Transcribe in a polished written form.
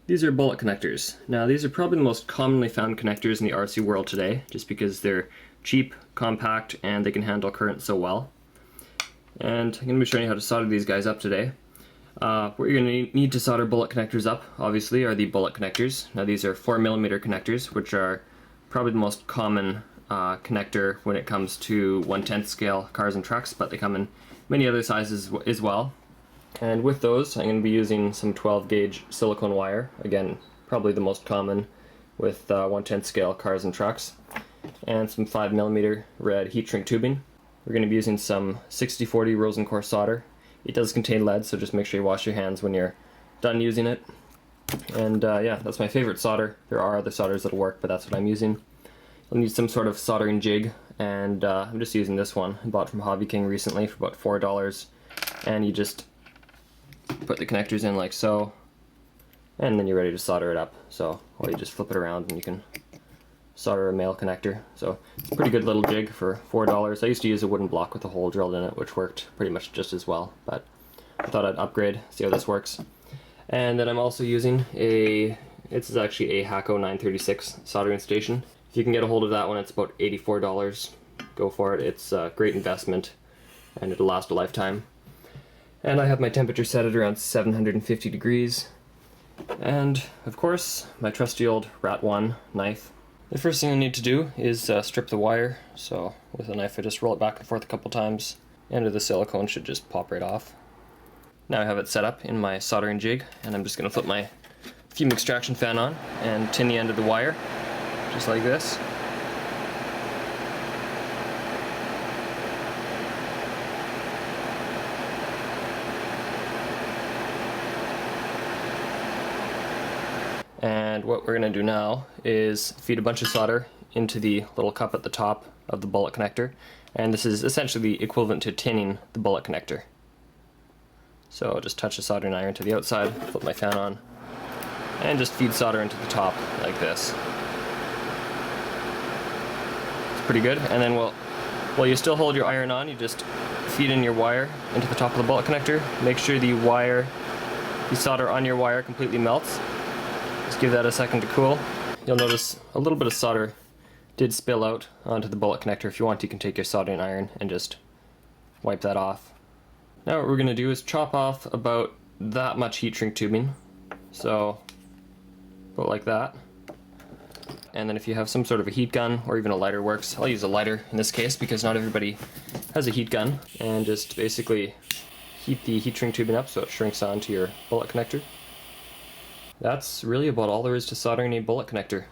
These are bullet connectors. Now these are probably the most commonly found connectors in the RC world today, just because they're cheap, compact, and they can handle current so well. And I'm going to be showing you how to solder these guys up today. What you're going to need to solder bullet connectors up, obviously, are the bullet connectors. Now these are 4mm connectors, which are probably the most common connector when it comes to 1/10 scale cars and trucks, but they come in many other sizes as well. And with those, I'm going to be using some 12 gauge silicone wire, again, probably the most common with 1/10 scale cars and trucks, and some 5mm red heat shrink tubing. We're going to be using some 6040 rosin core solder. It does contain lead, so just make sure you wash your hands when you're done using it. And yeah, that's my favorite solder. There are other solders that'll work, but that's what I'm using. You'll need some sort of soldering jig, and I'm just using this one. I bought from Hobby King recently for about $4, and you just put the connectors in like so, and then you're ready to solder it up. So, or you just flip it around and you can solder a male connector. So it's a pretty good little jig for $4. I used to use a wooden block with a hole drilled in it, which worked pretty much just as well, but I thought I'd upgrade, see how this works. And then I'm also using this is actually a Hakko 936 soldering station. If you can get a hold of that one, it's about $84. Go for it. It's a great investment and it'll last a lifetime. And I have my temperature set at around 750 degrees. And of course, my trusty old Rat 1 knife. The first thing I need to do is strip the wire. So with a knife I just roll it back and forth a couple times, and the silicone should just pop right off. Now I have it set up in my soldering jig, and I'm just going to flip my fume extraction fan on and tin the end of the wire, just like this. And what we're going to do now is feed a bunch of solder into the little cup at the top of the bullet connector, and this is essentially the equivalent to tinning the bullet connector. So I'll just touch the soldering iron to the outside, flip my fan on, and just feed solder into the top like this. It's pretty good. And then while you still hold your iron on, you just feed in your wire into the top of the bullet connector. Make sure the solder on your wire completely melts. Just give that a second to cool. You'll notice a little bit of solder did spill out onto the bullet connector. If you want, you can take your soldering iron and just wipe that off. Now what we're going to do is chop off about that much heat shrink tubing. So, about like that. And then if you have some sort of a heat gun or even a lighter works. I'll use a lighter in this case because not everybody has a heat gun. And just basically heat the heat shrink tubing up so it shrinks onto your bullet connector. That's really about all there is to soldering a bullet connector.